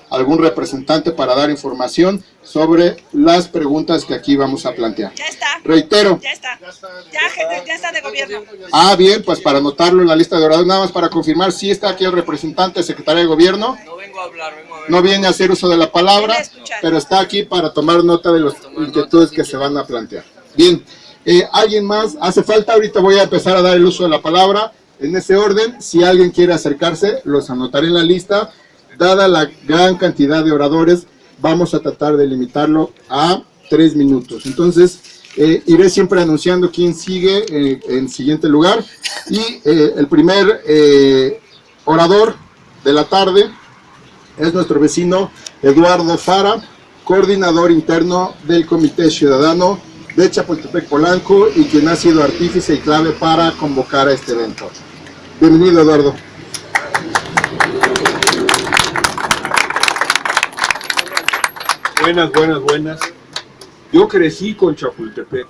algún representante para dar información sobre las preguntas que aquí vamos a plantear. Ya está. Reitero. Ya está. Ya está de gobierno. Bien, pues para anotarlo en la lista de oradores, nada más para confirmar, si está aquí el representante, secretario de gobierno. No vengo a hablar, vengo a ver. No viene a hacer uso de la palabra, pero está aquí para tomar nota de las inquietudes que se van a plantear. Bien, ¿alguien más? ¿Hace falta? Ahorita voy a empezar a dar el uso de la palabra en ese orden. Si alguien quiere acercarse, los anotaré en la lista. Dada la gran cantidad de oradores, vamos a tratar de limitarlo a 3 minutos. Entonces, iré siempre anunciando quién sigue en siguiente lugar. Y el primer orador de la tarde es nuestro vecino Eduardo Fara, coordinador interno del Comité Ciudadano de Chapultepec Polanco y quien ha sido artífice y clave para convocar a este evento. Bienvenido, Eduardo. Buenas. Yo crecí con Chapultepec.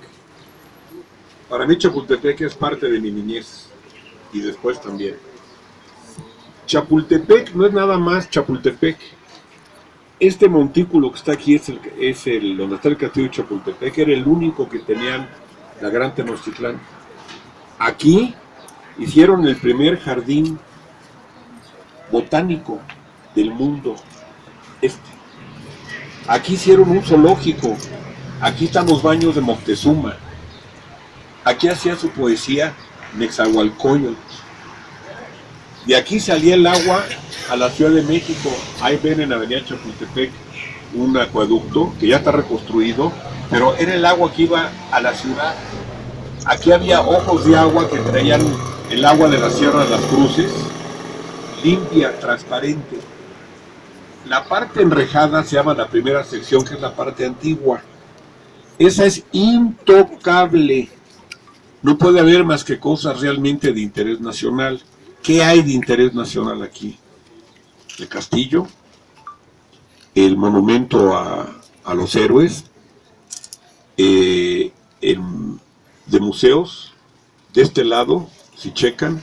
Para mí Chapultepec es parte de mi niñez y después también. Chapultepec no es nada más Chapultepec. Este montículo que está aquí es el donde está el castillo de Chapultepec. Era el único que tenían la Gran Tenochtitlán. Aquí hicieron el primer jardín botánico del mundo. Aquí hicieron un zoológico. Aquí están los baños de Moctezuma. Aquí hacía su poesía Nezahualcóyotl. De aquí salía el agua a la Ciudad de México. Ahí ven en Avenida Chapultepec un acueducto que ya está reconstruido, pero era el agua que iba a la ciudad. Aquí había ojos de agua que traían el agua de la Sierra de las Cruces, limpia, transparente. La parte enrejada se llama la primera sección, que es la parte antigua. Esa es intocable. No puede haber más que cosas realmente de interés nacional. ¿Qué hay de interés nacional aquí? El castillo, el monumento a los héroes, de museos. De este lado, si checan,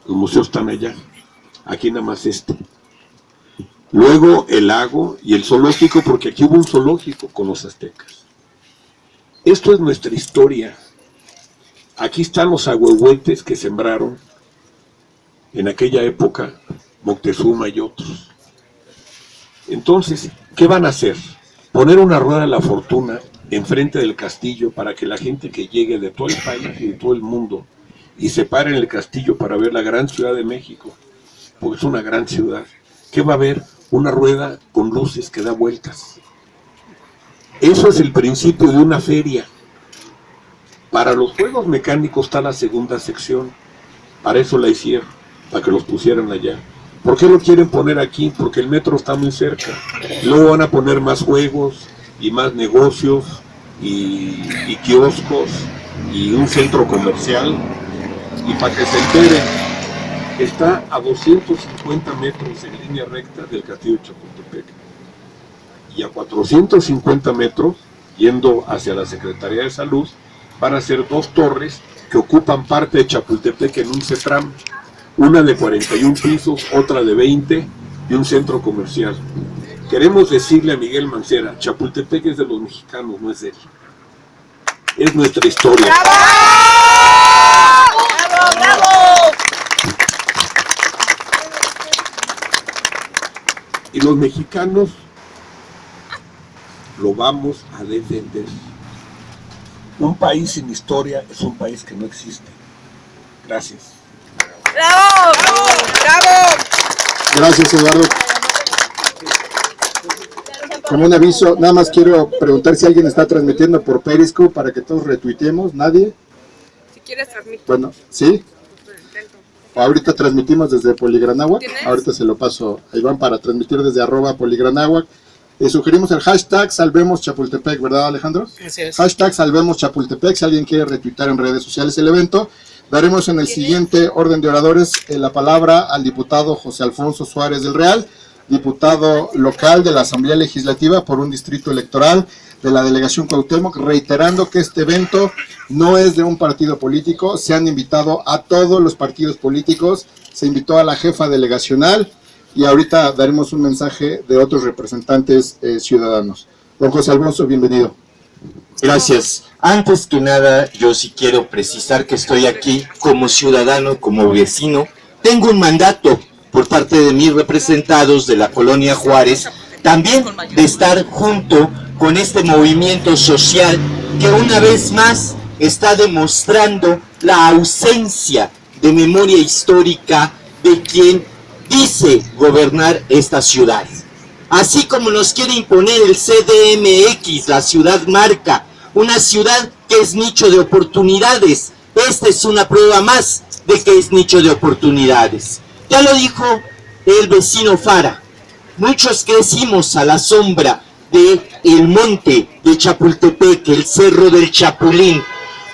los museos están allá. Aquí nada más este. Luego el lago y el zoológico, porque aquí hubo un zoológico con los aztecas. Esto es nuestra historia. Aquí están los ahuehuetes que sembraron en aquella época Moctezuma y otros. Entonces, ¿qué van a hacer? Poner una rueda de la fortuna enfrente del castillo para que la gente que llegue de todo el país y de todo el mundo y se pare en el castillo para ver la gran Ciudad de México, porque es una gran ciudad. ¿Qué va a haber? Una rueda con luces que da vueltas. Eso es el principio de una feria. Para los juegos mecánicos está la segunda sección. Para eso la hicieron, para que los pusieran allá. ¿Por qué lo quieren poner aquí? Porque el metro está muy cerca. Luego van a poner más juegos y más negocios y kioscos y un centro comercial. Y para que se enteren, está a 250 metros en línea recta del castillo de Chapultepec. Y a 450 metros, yendo hacia la Secretaría de Salud, van a ser 2 torres que ocupan parte de Chapultepec en un CETRAM. Una de 41 pisos, otra de 20 y un centro comercial. Queremos decirle a Miguel Mancera, Chapultepec es de los mexicanos, no es de él. Es nuestra historia. ¡Bravo! ¡Bravo! Y los mexicanos lo vamos a defender. Un país sin historia es un país que no existe. Gracias. ¡Bravo! ¡Bravo! Gracias, Eduardo. Como un aviso, nada más quiero preguntar si alguien está transmitiendo por Periscope para que todos retuiteemos. ¿Nadie? Si quieres transmitir. Bueno, ¿sí? Ahorita transmitimos desde Poligranáhuac. Ahorita se lo paso a Iván para transmitir desde @Poligranáhuac. Sugerimos el hashtag Salvemos Chapultepec, ¿verdad, Alejandro? Así es. Hashtag Salvemos Chapultepec, si alguien quiere retuitar en redes sociales el evento. Daremos en el siguiente orden de oradores la palabra al diputado José Alfonso Suárez del Real, diputado local de la Asamblea Legislativa por un distrito electoral de la delegación Cuauhtémoc, reiterando que este evento no es de un partido político. Se han invitado a todos los partidos políticos, se invitó a la jefa delegacional, y ahorita daremos un mensaje de otros representantes ciudadanos. Don José Alfonso, bienvenido. Gracias. Antes que nada, yo sí quiero precisar que estoy aquí como ciudadano, como vecino. Tengo un mandato por parte de mis representados de la Colonia Juárez, también de estar junto con este movimiento social que una vez más está demostrando la ausencia de memoria histórica de quien dice gobernar esta ciudad. Así como nos quiere imponer el CDMX, la ciudad marca, una ciudad que es nicho de oportunidades. Esta es una prueba más de que es nicho de oportunidades. Ya lo dijo el vecino Fara, muchos crecimos a la sombra del monte de Chapultepec, el Cerro del Chapulín.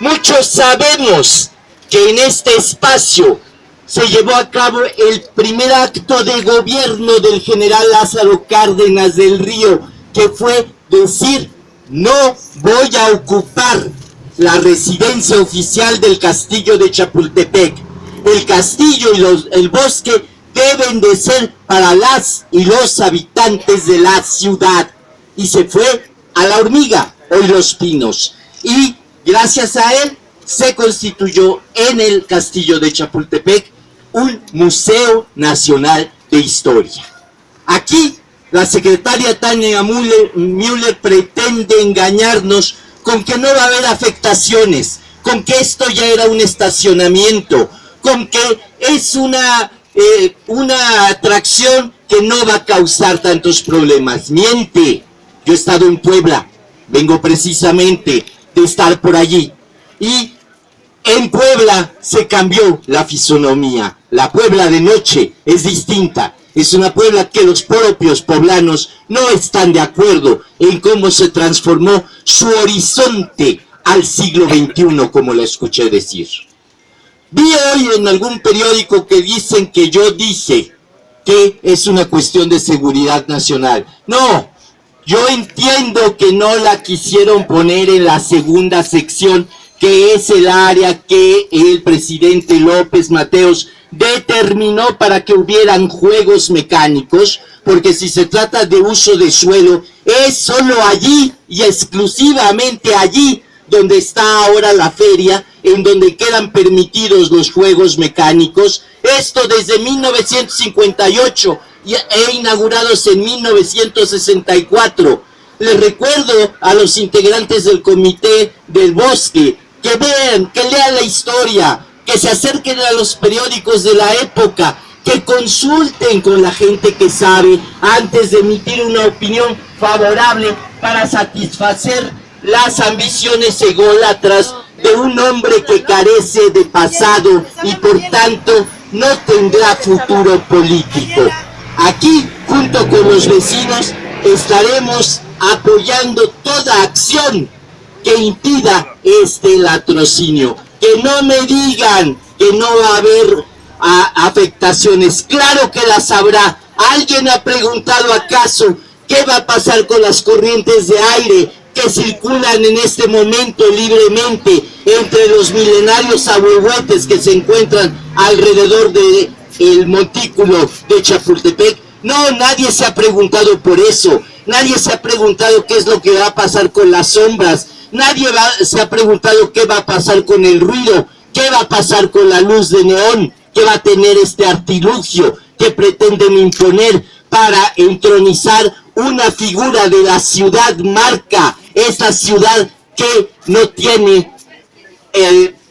Muchos sabemos que en este espacio se llevó a cabo el primer acto de gobierno del general Lázaro Cárdenas del Río, que fue decir: no voy a ocupar la residencia oficial del castillo de Chapultepec. El castillo y el bosque deben de ser para las y los habitantes de la ciudad. Y se fue a La Hormiga, hoy Los Pinos. Y gracias a él se constituyó en el castillo de Chapultepec un Museo Nacional de Historia. Aquí la secretaria Tania Müller pretende engañarnos con que no va a haber afectaciones, con que esto ya era un estacionamiento, con que es una atracción que no va a causar tantos problemas. Miente. Yo he estado en Puebla, vengo precisamente de estar por allí, y en Puebla se cambió la fisonomía. La Puebla de noche es distinta. Es una Puebla que los propios poblanos no están de acuerdo en cómo se transformó su horizonte al siglo XXI, como lo escuché decir. Vi hoy en algún periódico que dicen que yo dije que es una cuestión de seguridad nacional. No, yo entiendo que no la quisieron poner en la segunda sección, que es el área que el presidente López Mateos determinó para que hubieran juegos mecánicos, porque si se trata de uso de suelo, es solo allí y exclusivamente allí donde está ahora la feria, en donde quedan permitidos los juegos mecánicos. Esto desde 1958 e inaugurados en 1964. Les recuerdo a los integrantes del Comité del Bosque que vean, que lean la historia, que se acerquen a los periódicos de la época, que consulten con la gente que sabe antes de emitir una opinión favorable para satisfacer las ambiciones ególatras de un hombre que carece de pasado y por tanto no tendrá futuro político. Aquí, junto con los vecinos, estaremos apoyando toda acción que impida este latrocinio. Que no me digan que no va a haber afectaciones. Claro que las habrá. ¿Alguien ha preguntado acaso qué va a pasar con las corrientes de aire que circulan en este momento libremente entre los milenarios ahuehuetes que se encuentran alrededor del montículo de Chapultepec? No, nadie se ha preguntado por eso. Nadie se ha preguntado qué es lo que va a pasar con las sombras. Nadie se ha preguntado qué va a pasar con el ruido, qué va a pasar con la luz de neón, qué va a tener este artilugio que pretenden imponer para entronizar una figura de la ciudad marca, esta ciudad que no tiene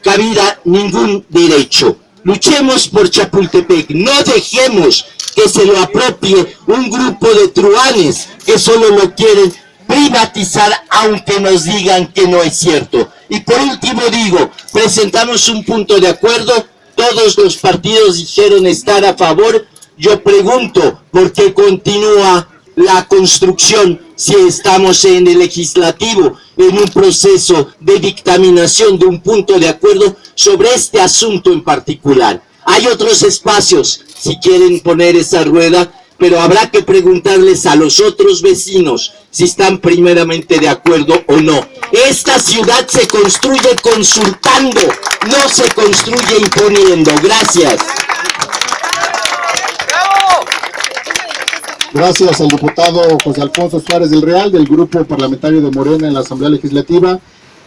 cabida ningún derecho. Luchemos por Chapultepec, no dejemos que se lo apropie un grupo de truanes que solo lo quieren privatizar, aunque nos digan que no es cierto. Y por último digo, presentamos un punto de acuerdo, todos los partidos dijeron estar a favor. Yo pregunto, ¿por qué continúa la construcción si estamos en el legislativo, en un proceso de dictaminación de un punto de acuerdo sobre este asunto en particular? Hay otros espacios, si quieren poner esa rueda, pero habrá que preguntarles a los otros vecinos si están primeramente de acuerdo o no. Esta ciudad se construye consultando, no se construye imponiendo. Gracias. Gracias al diputado José Alfonso Suárez del Real, del Grupo Parlamentario de Morena en la Asamblea Legislativa.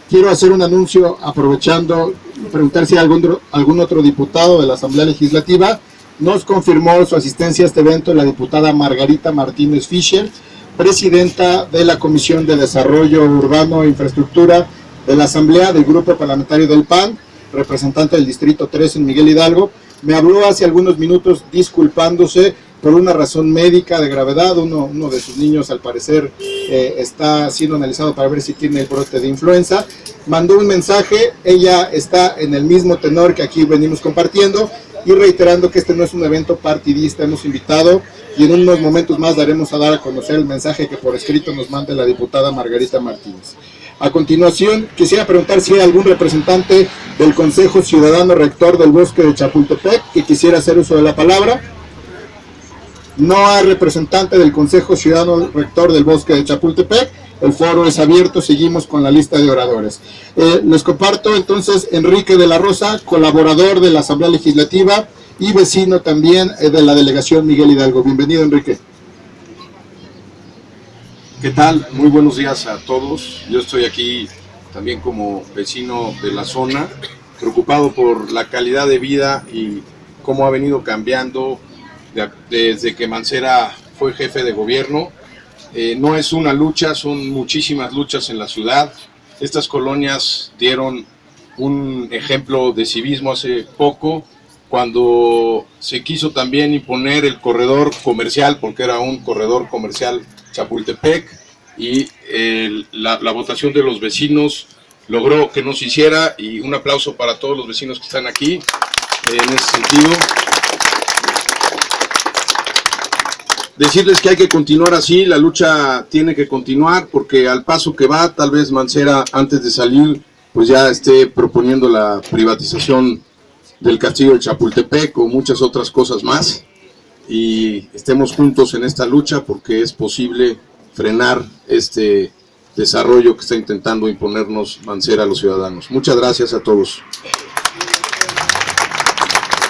Quiero hacer un anuncio aprovechando, preguntar si hay algún otro diputado de la Asamblea Legislativa. Nos confirmó su asistencia a este evento la diputada Margarita Martínez Fischer, presidenta de la Comisión de Desarrollo Urbano e Infraestructura de la Asamblea del Grupo Parlamentario del PAN, representante del Distrito 3 en Miguel Hidalgo. Me habló hace algunos minutos disculpándose por una razón médica de gravedad. Uno de sus niños, al parecer, está siendo analizado para ver si tiene el brote de influenza. Mandó un mensaje, ella está en el mismo tenor que aquí venimos compartiendo y reiterando que este no es un evento partidista. Hemos invitado y en unos momentos más daremos a dar a conocer el mensaje que por escrito nos mande la diputada Margarita Martínez. A continuación, quisiera preguntar si hay algún representante del Consejo Ciudadano Rector del Bosque de Chapultepec que quisiera hacer uso de la palabra. No hay representante del Consejo Ciudadano Rector del Bosque de Chapultepec. El foro es abierto, seguimos con la lista de oradores. Les comparto entonces Enrique de la Rosa, colaborador de la Asamblea Legislativa y vecino también de la delegación Miguel Hidalgo. Bienvenido, Enrique. ¿Qué tal? Muy buenos días a todos. Yo estoy aquí también como vecino de la zona, preocupado por la calidad de vida y cómo ha venido cambiando desde que Mancera fue jefe de gobierno. No es una lucha, son muchísimas luchas en la ciudad. Estas colonias dieron un ejemplo de civismo hace poco, cuando se quiso también imponer el corredor comercial, porque era un corredor comercial Chapultepec, y la votación de los vecinos logró que no se hiciera, y un aplauso para todos los vecinos que están aquí en ese sentido. Decirles que hay que continuar así, la lucha tiene que continuar, porque al paso que va, tal vez Mancera antes de salir pues ya esté proponiendo la privatización del castillo de Chapultepec o muchas otras cosas más, y estemos juntos en esta lucha porque es posible frenar este desarrollo que está intentando imponernos Mancera a los ciudadanos. Muchas gracias a todos.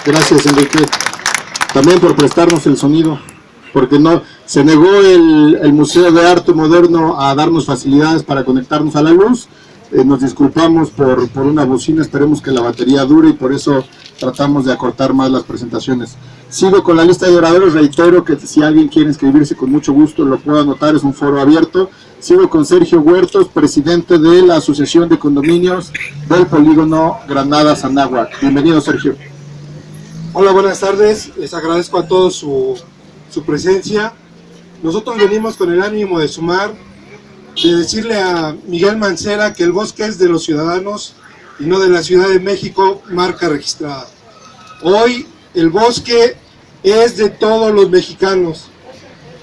Gracias, Enrique, también por prestarnos el sonido, porque no se negó el Museo de Arte Moderno a darnos facilidades para conectarnos a la luz. Nos disculpamos por una bocina, esperemos que la batería dure y por eso tratamos de acortar más las presentaciones. Sigo con la lista de oradores, reitero que si alguien quiere inscribirse con mucho gusto lo puedo anotar, es un foro abierto. Sigo con Sergio Huertos, presidente de la Asociación de Condominios del Polígono Granada-Anáhuac. Bienvenido, Sergio. Hola, buenas tardes, les agradezco a todos su presencia. Nosotros venimos con el ánimo de sumar, de decirle a Miguel Mancera que el bosque es de los ciudadanos y no de la Ciudad de México, marca registrada. Hoy el bosque es de todos los mexicanos.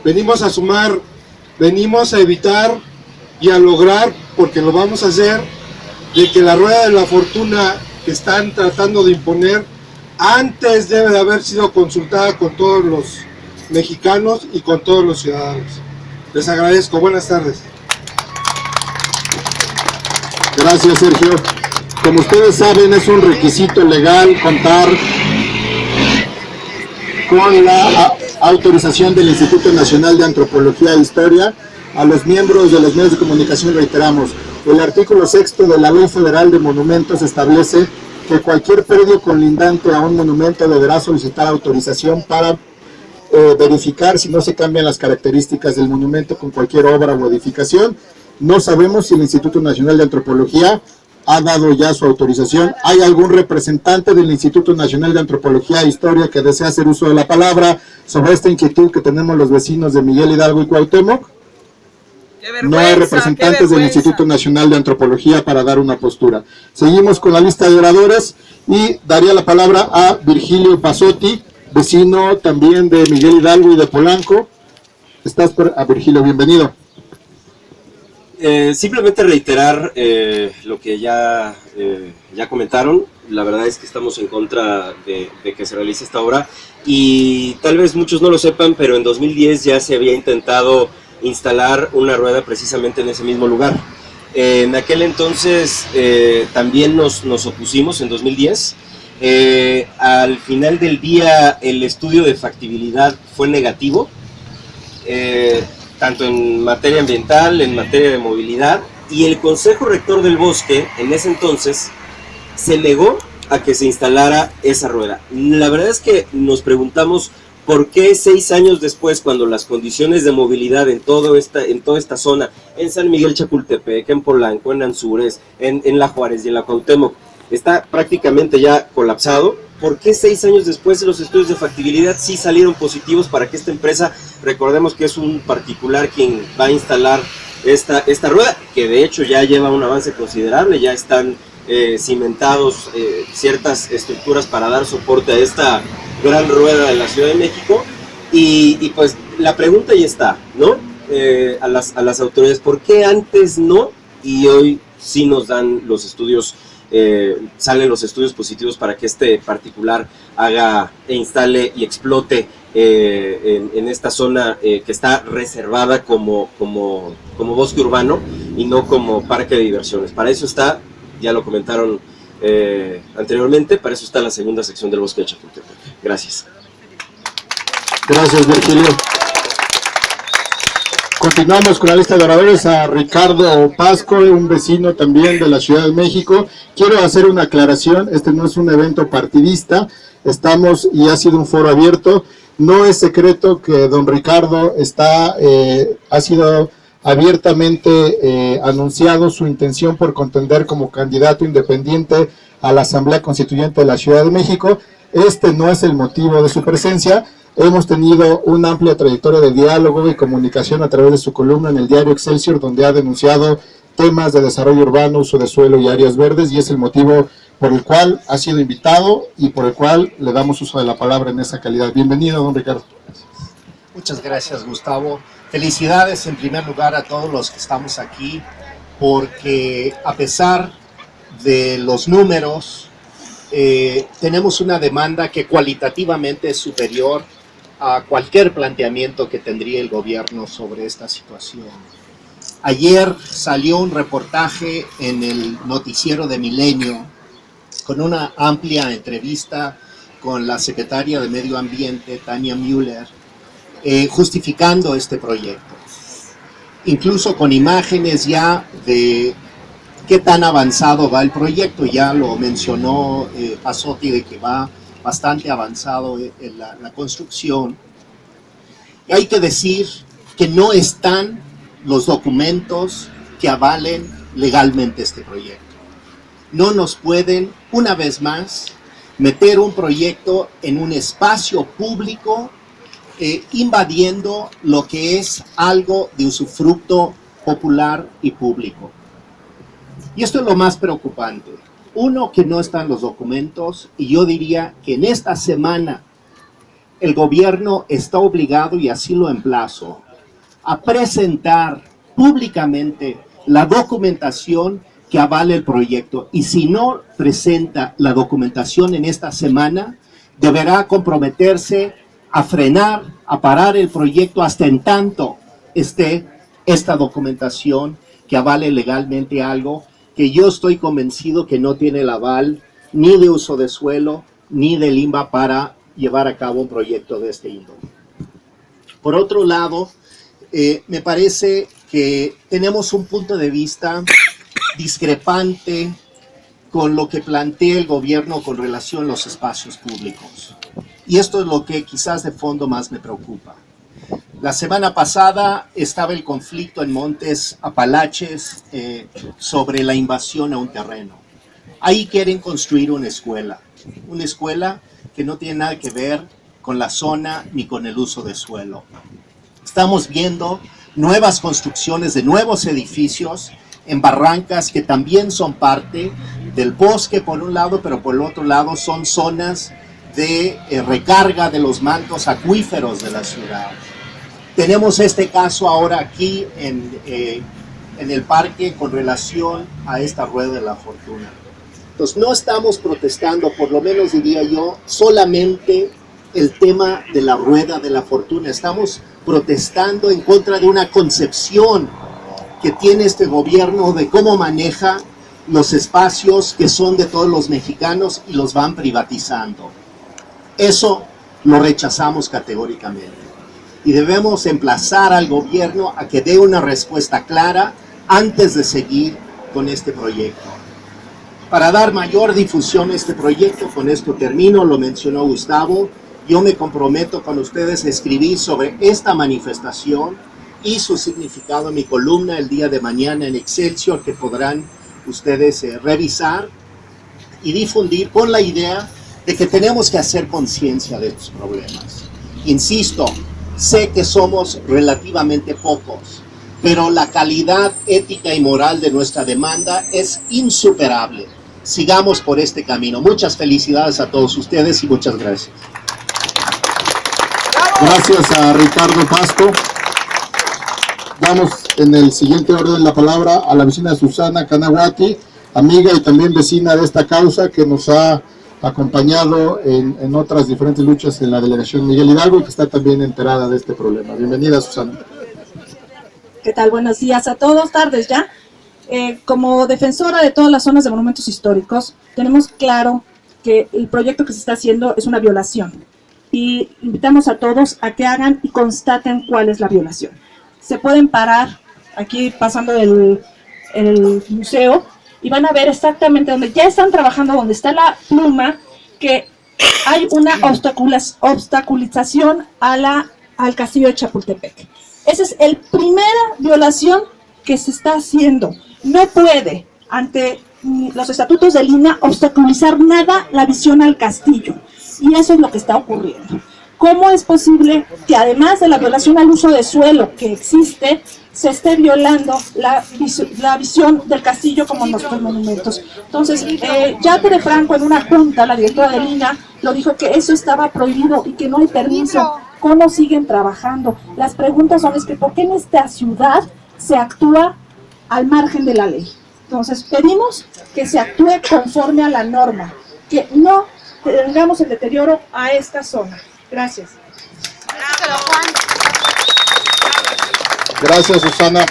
Venimos a sumar, venimos a evitar y a lograr, porque lo vamos a hacer, de que la rueda de la fortuna que están tratando de imponer antes debe de haber sido consultada con todos los mexicanos y con todos los ciudadanos. Les agradezco, buenas tardes. Gracias, Sergio. Como ustedes saben, es un requisito legal contar con la autorización del Instituto Nacional de Antropología e Historia. A los miembros de los medios de comunicación reiteramos, el artículo 6º de la Ley Federal de Monumentos establece que cualquier predio colindante a un monumento deberá solicitar autorización para verificar si no se cambian las características del monumento con cualquier obra o edificación. No sabemos si el Instituto Nacional de Antropología ha dado ya su autorización. ¿Hay algún representante del Instituto Nacional de Antropología e Historia que desea hacer uso de la palabra sobre esta inquietud que tenemos los vecinos de Miguel Hidalgo y Cuauhtémoc? No hay representantes del Instituto Nacional de Antropología para dar una postura. Seguimos con la lista de oradores y daría la palabra a Virgilio Pasotti, vecino también de Miguel Hidalgo y de Polanco. Virgilio, bienvenido. Simplemente reiterar lo que ya comentaron. La verdad es que estamos en contra de que se realice esta obra, y tal vez muchos no lo sepan, pero en 2010 ya se había intentado instalar una rueda precisamente en ese mismo lugar. En aquel entonces también nos opusimos en 2010. Al final del día el estudio de factibilidad fue negativo. tanto en materia ambiental, en materia de movilidad, y el Consejo Rector del Bosque, en ese entonces, se negó a que se instalara esa rueda. La verdad es que nos preguntamos por qué 6 años después, cuando las condiciones de movilidad en toda esta zona, en San Miguel Chapultepec, en Polanco, en Anzures, en La Juárez y en la Cuauhtémoc, está prácticamente ya colapsado, ¿por qué 6 años después los estudios de factibilidad sí salieron positivos para que esta empresa, recordemos que es un particular quien va a instalar esta rueda, que de hecho ya lleva un avance considerable, ya están cimentados ciertas estructuras para dar soporte a esta gran rueda de la Ciudad de México, y pues la pregunta ya está, ¿no? A las autoridades, ¿por qué antes no y hoy sí nos dan los estudios, salen los estudios positivos para que este particular haga e instale y explote en esta zona que está reservada como bosque urbano y no como parque de diversiones? Para eso está, ya lo comentaron anteriormente, para eso está la segunda sección del bosque de Chapultepec. Gracias. Gracias, Virgilio. Continuamos con la lista de oradores, a Ricardo Pasco, un vecino también de la Ciudad de México. Quiero hacer una aclaración, este no es un evento partidista, estamos y ha sido un foro abierto. No es secreto que don Ricardo ha sido abiertamente anunciado su intención por contender como candidato independiente a la Asamblea Constituyente de la Ciudad de México. Este no es el motivo de su presencia. Hemos tenido una amplia trayectoria de diálogo y comunicación a través de su columna en el diario Excelsior, donde ha denunciado temas de desarrollo urbano, uso de suelo y áreas verdes, y es el motivo por el cual ha sido invitado y por el cual le damos uso de la palabra en esa calidad. Bienvenido, don Ricardo. Muchas gracias, Gustavo. Felicidades en primer lugar a todos los que estamos aquí, porque a pesar de los números, tenemos una demanda que cualitativamente es superior a cualquier planteamiento que tendría el gobierno sobre esta situación. Ayer salió un reportaje en el noticiero de Milenio con una amplia entrevista con la secretaria de Medio Ambiente, Tania Müller, justificando este proyecto, incluso con imágenes ya de qué tan avanzado va el proyecto. Ya lo mencionó Pasotti, de que va bastante avanzado en la construcción. Y hay que decir que no están los documentos que avalen legalmente este proyecto. No nos pueden, una vez más, meter un proyecto en un espacio público invadiendo lo que es algo de usufructo popular y público. Y esto es lo más preocupante. Uno, que no están los documentos, y yo diría que en esta semana el gobierno está obligado, y así lo emplazo, a presentar públicamente la documentación que avale el proyecto. Y si no presenta la documentación en esta semana, deberá comprometerse a frenar, a parar el proyecto hasta en tanto esté esta documentación que avale legalmente algo que yo estoy convencido que no tiene el aval ni de uso de suelo ni del INBA para llevar a cabo un proyecto de este índole. Por otro lado, me parece que tenemos un punto de vista discrepante con lo que plantea el gobierno con relación a los espacios públicos. Y esto es lo que quizás de fondo más me preocupa. La semana pasada estaba el conflicto en Montes Apalaches sobre la invasión a un terreno. Ahí quieren construir una escuela que no tiene nada que ver con la zona ni con el uso de suelo. Estamos viendo nuevas construcciones de nuevos edificios en barrancas que también son parte del bosque por un lado, pero por el otro lado son zonas de recarga de los mantos acuíferos de la ciudad. Tenemos este caso ahora aquí en el parque con relación a esta rueda de la fortuna. Entonces no estamos protestando, por lo menos diría yo, solamente el tema de la rueda de la fortuna. Estamos protestando en contra de una concepción que tiene este gobierno de cómo maneja los espacios que son de todos los mexicanos y los van privatizando. Eso lo rechazamos categóricamente. y debemos emplazar al gobierno a que dé una respuesta clara antes de seguir con este proyecto. Para dar mayor difusión a este proyecto, con esto termino, lo mencionó Gustavo, yo me comprometo con ustedes a escribir sobre esta manifestación y su significado en mi columna el día de mañana en Excelsior, que podrán ustedes revisar y difundir con la idea de que tenemos que hacer conciencia de estos problemas. Insisto, sé que somos relativamente pocos, pero la calidad ética y moral de nuestra demanda es insuperable. Sigamos por este camino. Muchas felicidades a todos ustedes y muchas gracias. Gracias a Ricardo Pasco. Damos en el siguiente orden la palabra a la vecina Susana Canaguati, amiga y también vecina de esta causa, que nos ha acompañado en otras diferentes luchas en la delegación Miguel Hidalgo y que está también enterada de este problema. Bienvenida, Susana. ¿Qué tal? Buenos días a todos, tardes ya. Como defensora de todas las zonas de monumentos históricos, tenemos claro que el proyecto que se está haciendo es una violación y invitamos a todos a que hagan y constaten cuál es la violación. Se pueden parar aquí pasando el museo y van a ver exactamente donde ya están trabajando, donde está la pluma, que hay una obstaculización al castillo de Chapultepec. Esa es la primera violación que se está haciendo. No puede, ante los estatutos del INAH, obstaculizar nada la visión al castillo. Y eso es lo que está ocurriendo. ¿Cómo es posible que además de la violación al uso de suelo que existe, se esté violando la visión del castillo como en los otros monumentos? Entonces, Jacque de Franco en una junta, la directora del INAH, lo dijo que eso estaba prohibido y que no hay permiso. ¿Cómo siguen trabajando? Las preguntas son que ¿por qué en esta ciudad se actúa al margen de la ley? Entonces pedimos que se actúe conforme a la norma, que no tengamos el deterioro a esta zona. Gracias. Gracias, Susana.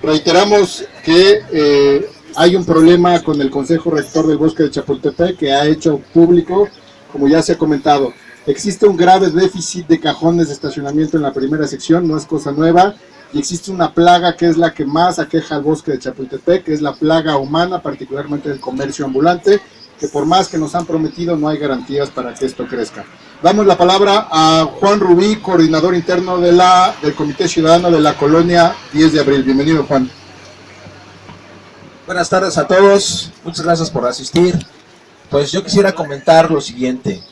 Reiteramos que hay un problema con el Consejo Rector del Bosque de Chapultepec, que ha hecho público, como ya se ha comentado. Existe un grave déficit de cajones de estacionamiento en la primera sección, no es cosa nueva, y existe una plaga que es la que más aqueja al bosque de Chapultepec, que es la plaga humana, particularmente del comercio ambulante, que por más que nos han prometido, no hay garantías para que esto crezca. Damos la palabra a Juan Rubí, coordinador interno del Comité Ciudadano de la Colonia 10 de Abril. Bienvenido, Juan. Buenas tardes a todos, muchas gracias por asistir. Pues yo quisiera comentar lo siguiente.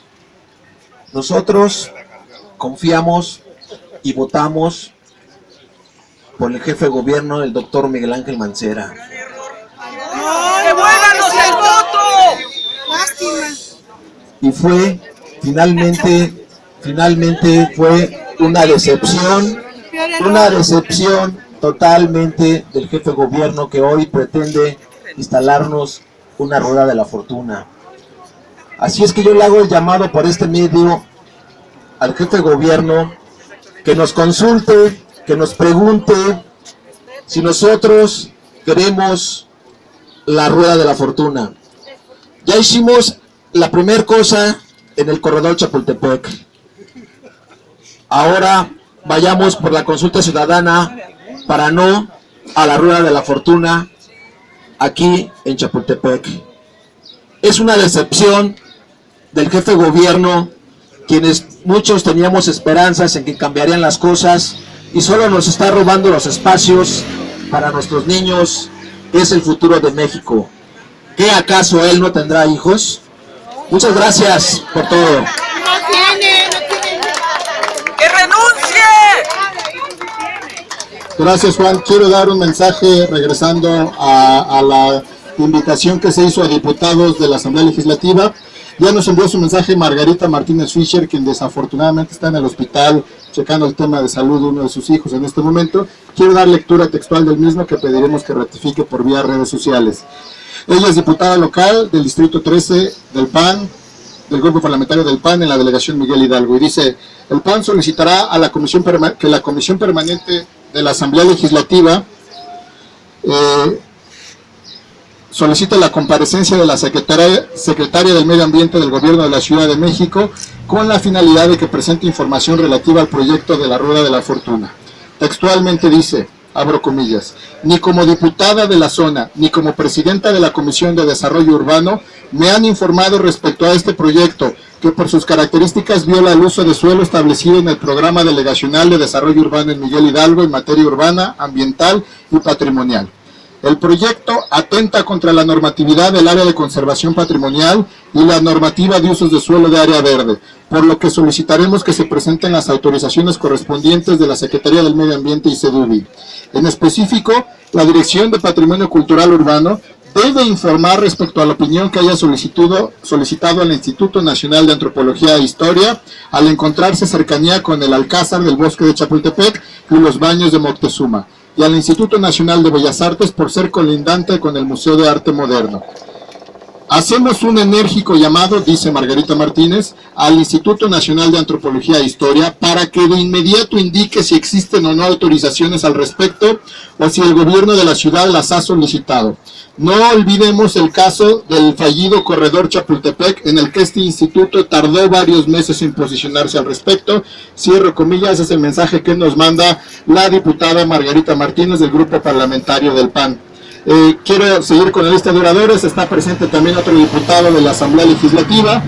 Nosotros confiamos y votamos por el jefe de gobierno, el doctor Miguel Ángel Mancera. ¡Devuélvanos el voto! ¡Lástima! Y fue, finalmente fue una decepción totalmente del jefe de gobierno, que hoy pretende instalarnos una rueda de la fortuna. Así es que yo le hago el llamado por este medio al jefe de gobierno que nos consulte, que nos pregunte si nosotros queremos la rueda de la fortuna. Ya hicimos la primera cosa en el corredor Chapultepec. Ahora vayamos por la consulta ciudadana para no a la rueda de la fortuna aquí en Chapultepec. Es una decepción del jefe de gobierno, quienes muchos teníamos esperanzas en que cambiarían las cosas, y solo nos está robando los espacios para nuestros niños, que es el futuro de México. ¿Qué acaso él no tendrá hijos? Muchas gracias por todo. ¡No tiene! ¡Que renuncie! Gracias, Juan. Quiero dar un mensaje regresando a la invitación que se hizo a diputados de la Asamblea Legislativa. Ya nos envió su mensaje Margarita Martínez Fischer, quien desafortunadamente está en el hospital checando el tema de salud de uno de sus hijos en este momento. Quiero dar lectura textual del mismo, que pediremos que ratifique por vía redes sociales. Ella es diputada local del Distrito 13 del PAN, del Grupo Parlamentario del PAN en la Delegación Miguel Hidalgo, y dice: el PAN solicitará a la que la Comisión Permanente de la Asamblea Legislativa solicita la comparecencia de la secretaria del Medio Ambiente del Gobierno de la Ciudad de México con la finalidad de que presente información relativa al proyecto de la Rueda de la Fortuna. Textualmente dice, abro comillas, ni como diputada de la zona, ni como presidenta de la Comisión de Desarrollo Urbano, me han informado respecto a este proyecto, que por sus características viola el uso de suelo establecido en el Programa Delegacional de Desarrollo Urbano en Miguel Hidalgo en materia urbana, ambiental y patrimonial. El proyecto atenta contra la normatividad del área de conservación patrimonial y la normativa de usos de suelo de área verde, por lo que solicitaremos que se presenten las autorizaciones correspondientes de la Secretaría del Medio Ambiente y SEDUBI. En específico, la Dirección de Patrimonio Cultural Urbano debe informar respecto a la opinión que haya solicitado al Instituto Nacional de Antropología e Historia al encontrarse cercanía con el Alcázar del Bosque de Chapultepec y los Baños de Moctezuma, y al Instituto Nacional de Bellas Artes por ser colindante con el Museo de Arte Moderno. Hacemos un enérgico llamado, dice Margarita Martínez, al Instituto Nacional de Antropología e Historia para que de inmediato indique si existen o no autorizaciones al respecto o si el gobierno de la ciudad las ha solicitado. No olvidemos el caso del fallido corredor Chapultepec, en el que este instituto tardó varios meses en posicionarse al respecto. Cierro comillas, es el mensaje que nos manda la diputada Margarita Martínez del Grupo Parlamentario del PAN. Quiero seguir con la lista de oradores. Está presente también otro diputado de la Asamblea Legislativa,